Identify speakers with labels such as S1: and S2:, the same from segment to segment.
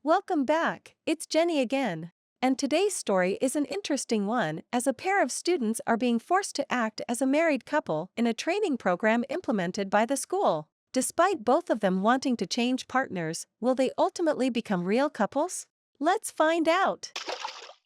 S1: Welcome back, it's Jenny again. And today's story is an interesting one, as a pair of students are being forced to act as a married couple in a training program implemented by the school. Despite both of them wanting to change partners, will they ultimately become real couples? Let's find out.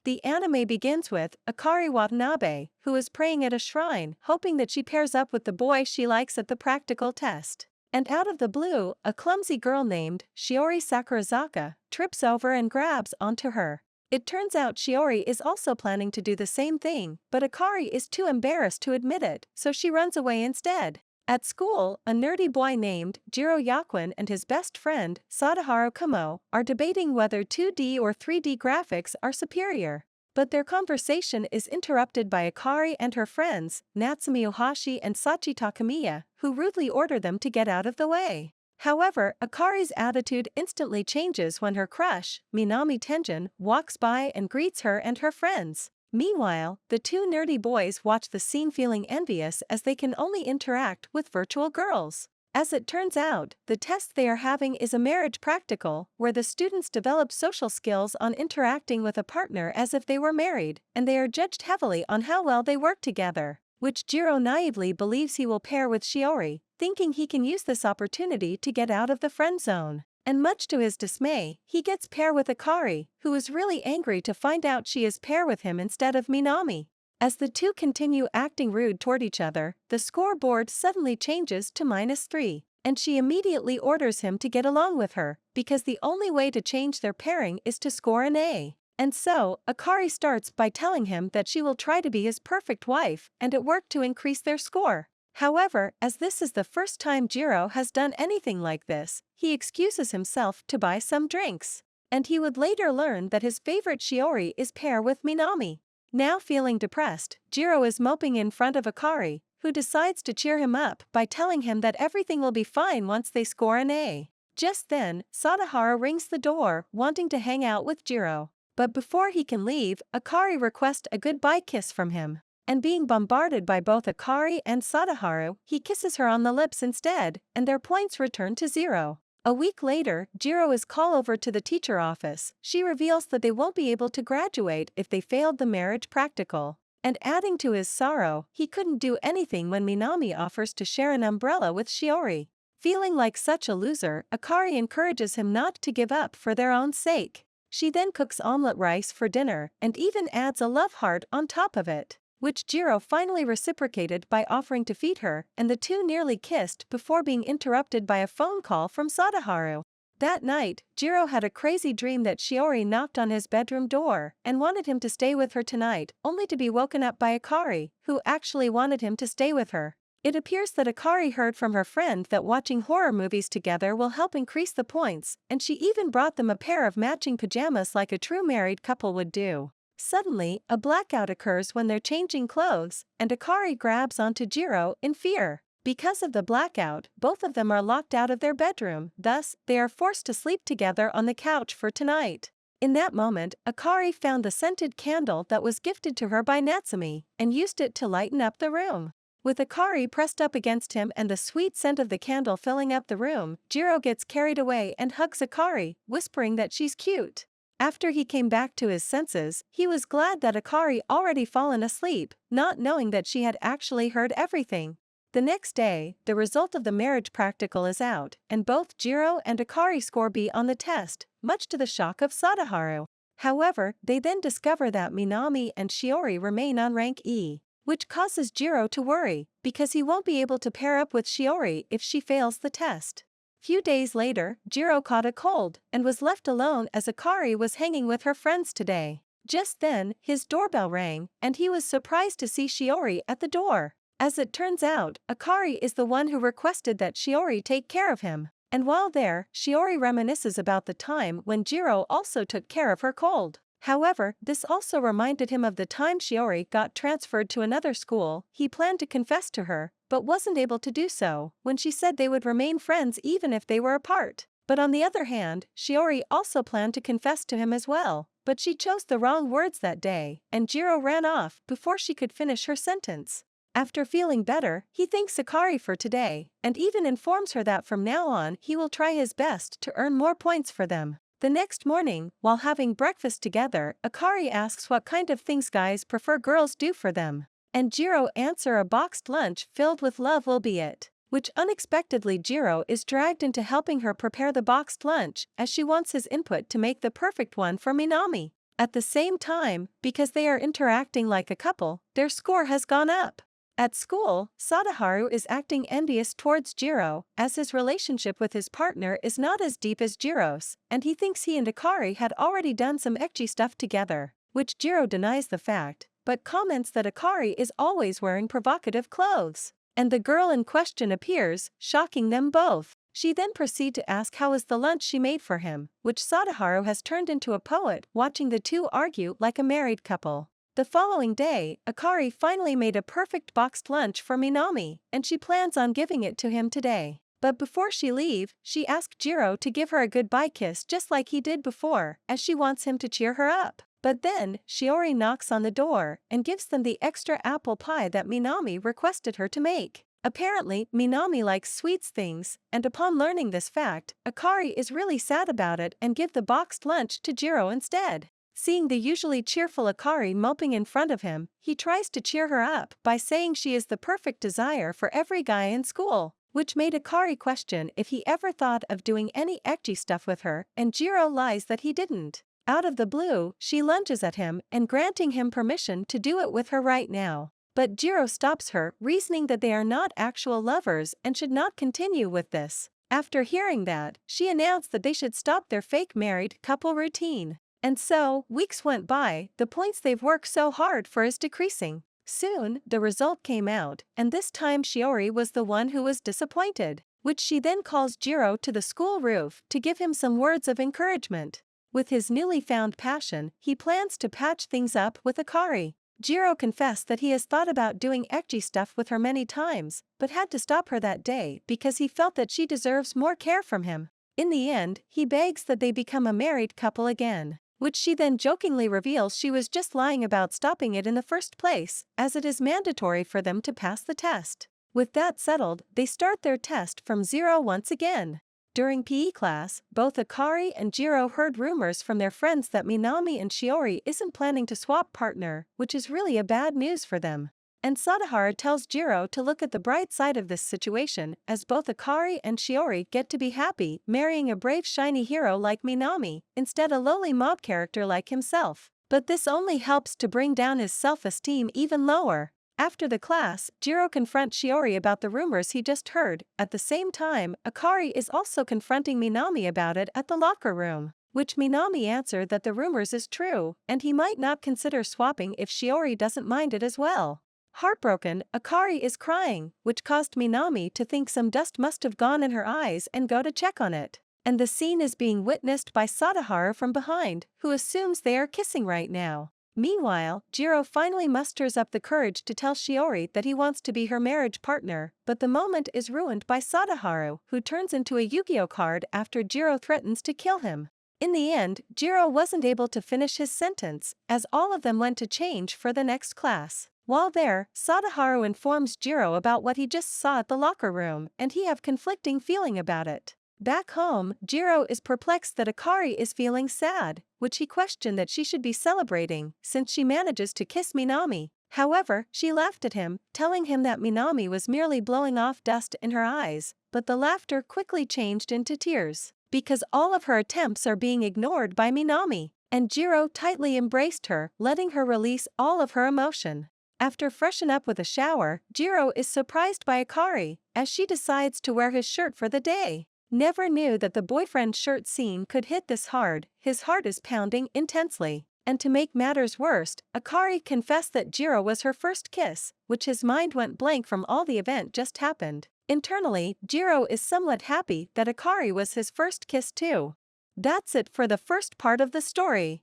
S1: The anime begins with Akari Watanabe, who is praying at a shrine, hoping that she pairs up with the boy she likes at the practical test. And out of the blue, a clumsy girl named Shiori Sakurazaka trips over and grabs onto her. It turns out Shiori is also planning to do the same thing, but Akari is too embarrassed to admit it, so she runs away instead. At school, a nerdy boy named Jiro Yakuin and his best friend, Sadaharu Kumo, are debating whether 2D or 3D graphics are superior. But their conversation is interrupted by Akari and her friends, Natsumi Ohashi and Sachi Takamiya, who rudely order them to get out of the way. However, Akari's attitude instantly changes when her crush, Minami Tenjin, walks by and greets her and her friends. Meanwhile, the two nerdy boys watch the scene feeling envious as they can only interact with virtual girls. As it turns out, the test they are having is a marriage practical, where the students develop social skills on interacting with a partner as if they were married, and they are judged heavily on how well they work together, which Jiro naively believes he will pair with Shiori, thinking he can use this opportunity to get out of the friend zone. And much to his dismay, he gets pair with Akari, who is really angry to find out she is pair with him instead of Minami. As the two continue acting rude toward each other, the scoreboard suddenly changes to -3, and she immediately orders him to get along with her, because the only way to change their pairing is to score an A. And so, Akari starts by telling him that she will try to be his perfect wife and at work to increase their score. However, as this is the first time Jiro has done anything like this, he excuses himself to buy some drinks. And he would later learn that his favorite Shiori is pair with Minami. Now feeling depressed, Jiro is moping in front of Akari, who decides to cheer him up by telling him that everything will be fine once they score an A. Just then, Sadaharu rings the door, wanting to hang out with Jiro. But before he can leave, Akari requests a goodbye kiss from him. And being bombarded by both Akari and Sadaharu, he kisses her on the lips instead, and their points return to 0. A week later, Jiro is called over to the teacher office. She reveals that they won't be able to graduate if they failed the marriage practical. And adding to his sorrow, he couldn't do anything when Minami offers to share an umbrella with Shiori. Feeling like such a loser, Akari encourages him not to give up for their own sake. She then cooks omelet rice for dinner and even adds a love heart on top of it, which Jiro finally reciprocated by offering to feed her, and the two nearly kissed before being interrupted by a phone call from Sadaharu. That night, Jiro had a crazy dream that Shiori knocked on his bedroom door and wanted him to stay with her tonight, only to be woken up by Akari, who actually wanted him to stay with her. It appears that Akari heard from her friend that watching horror movies together will help increase the points, and she even brought them a pair of matching pajamas like a true married couple would do. Suddenly, a blackout occurs when they're changing clothes, and Akari grabs onto Jiro in fear. Because of the blackout, both of them are locked out of their bedroom, thus, they are forced to sleep together on the couch for tonight. In that moment, Akari found the scented candle that was gifted to her by Natsumi, and used it to lighten up the room. With Akari pressed up against him and the sweet scent of the candle filling up the room, Jiro gets carried away and hugs Akari, whispering that she's cute. After he came back to his senses, he was glad that Akari already fallen asleep, not knowing that she had actually heard everything. The next day, the result of the marriage practical is out, and both Jiro and Akari score B on the test, much to the shock of Sadaharu. However, they then discover that Minami and Shiori remain on rank E, which causes Jiro to worry, because he won't be able to pair up with Shiori if she fails the test. Few days later, Jiro caught a cold and was left alone as Akari was hanging with her friends today. Just then, his doorbell rang, and he was surprised to see Shiori at the door. As it turns out, Akari is the one who requested that Shiori take care of him. And while there, Shiori reminisces about the time when Jiro also took care of her cold. However, this also reminded him of the time Shiori got transferred to another school. He planned to confess to her, but wasn't able to do so, when she said they would remain friends even if they were apart. But on the other hand, Shiori also planned to confess to him as well, but she chose the wrong words that day, and Jiro ran off before she could finish her sentence. After feeling better, he thanks Akari for today, and even informs her that from now on he will try his best to earn more points for them. The next morning, while having breakfast together, Akari asks what kind of things guys prefer girls do for them. And Jiro answer a boxed lunch filled with love will be it. Which unexpectedly Jiro is dragged into helping her prepare the boxed lunch as she wants his input to make the perfect one for Minami. At the same time, because they are interacting like a couple, their score has gone up. At school, Sadaharu is acting envious towards Jiro, as his relationship with his partner is not as deep as Jiro's, and he thinks he and Akari had already done some ecchi stuff together, which Jiro denies the fact, but comments that Akari is always wearing provocative clothes. And the girl in question appears, shocking them both. She then proceeds to ask how is the lunch she made for him, which Sadaharu has turned into a poet watching the two argue like a married couple. The following day, Akari finally made a perfect boxed lunch for Minami, and she plans on giving it to him today. But before she leaves, she asks Jiro to give her a goodbye kiss just like he did before, as she wants him to cheer her up. But then, Shiori knocks on the door and gives them the extra apple pie that Minami requested her to make. Apparently, Minami likes sweets things, and upon learning this fact, Akari is really sad about it and give the boxed lunch to Jiro instead. Seeing the usually cheerful Akari moping in front of him, he tries to cheer her up by saying she is the perfect desire for every guy in school, which made Akari question if he ever thought of doing any ecchi stuff with her, and Jiro lies that he didn't. Out of the blue, she lunges at him and granting him permission to do it with her right now. But Jiro stops her, reasoning that they are not actual lovers and should not continue with this. After hearing that, she announced that they should stop their fake married couple routine. And so, weeks went by, the points they've worked so hard for is decreasing. Soon, the result came out, and this time Shiori was the one who was disappointed, which she then calls Jiro to the school roof to give him some words of encouragement. With his newly found passion, he plans to patch things up with Akari. Jiro confessed that he has thought about doing ecchi stuff with her many times, but had to stop her that day because he felt that she deserves more care from him. In the end, he begs that they become a married couple again, which she then jokingly reveals she was just lying about stopping it in the first place, as it is mandatory for them to pass the test. With that settled, they start their test from zero once again. During PE class, both Akari and Jiro heard rumors from their friends that Minami and Shiori isn't planning to swap partner, which is really a bad news for them. And Sadaharu tells Jiro to look at the bright side of this situation, as both Akari and Shiori get to be happy marrying a brave shiny hero like Minami, instead a lowly mob character like himself. But this only helps to bring down his self-esteem even lower. After the class, Jiro confronts Shiori about the rumors he just heard. At the same time, Akari is also confronting Minami about it at the locker room, which Minami answered that the rumors is true, and he might not consider swapping if Shiori doesn't mind it as well. Heartbroken, Akari is crying, which caused Minami to think some dust must have gone in her eyes and go to check on it. And the scene is being witnessed by Sadaharu from behind, who assumes they are kissing right now. Meanwhile, Jiro finally musters up the courage to tell Shiori that he wants to be her marriage partner, but the moment is ruined by Sadaharu, who turns into a Yu-Gi-Oh card after Jiro threatens to kill him. In the end, Jiro wasn't able to finish his sentence, as all of them went to change for the next class. While there, Sadaharu informs Jiro about what he just saw at the locker room, and he have conflicting feeling about it. Back home, Jiro is perplexed that Akari is feeling sad, which he questioned that she should be celebrating, since she manages to kiss Minami. However, she laughed at him, telling him that Minami was merely blowing off dust in her eyes, but the laughter quickly changed into tears, because all of her attempts are being ignored by Minami, and Jiro tightly embraced her, letting her release all of her emotion. After freshen up with a shower, Jiro is surprised by Akari, as she decides to wear his shirt for the day. Never knew that the boyfriend shirt scene could hit this hard, his heart is pounding intensely. And to make matters worse, Akari confessed that Jiro was her first kiss, which his mind went blank from all the event just happened. Internally, Jiro is somewhat happy that Akari was his first kiss too. That's it for the first part of the story.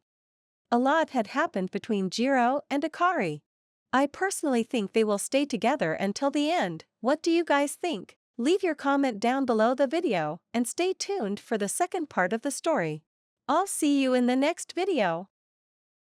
S1: A lot had happened between Jiro and Akari. I personally think they will stay together until the end. What do you guys think? Leave your comment down below the video, and stay tuned for the second part of the story. I'll see you in the next video.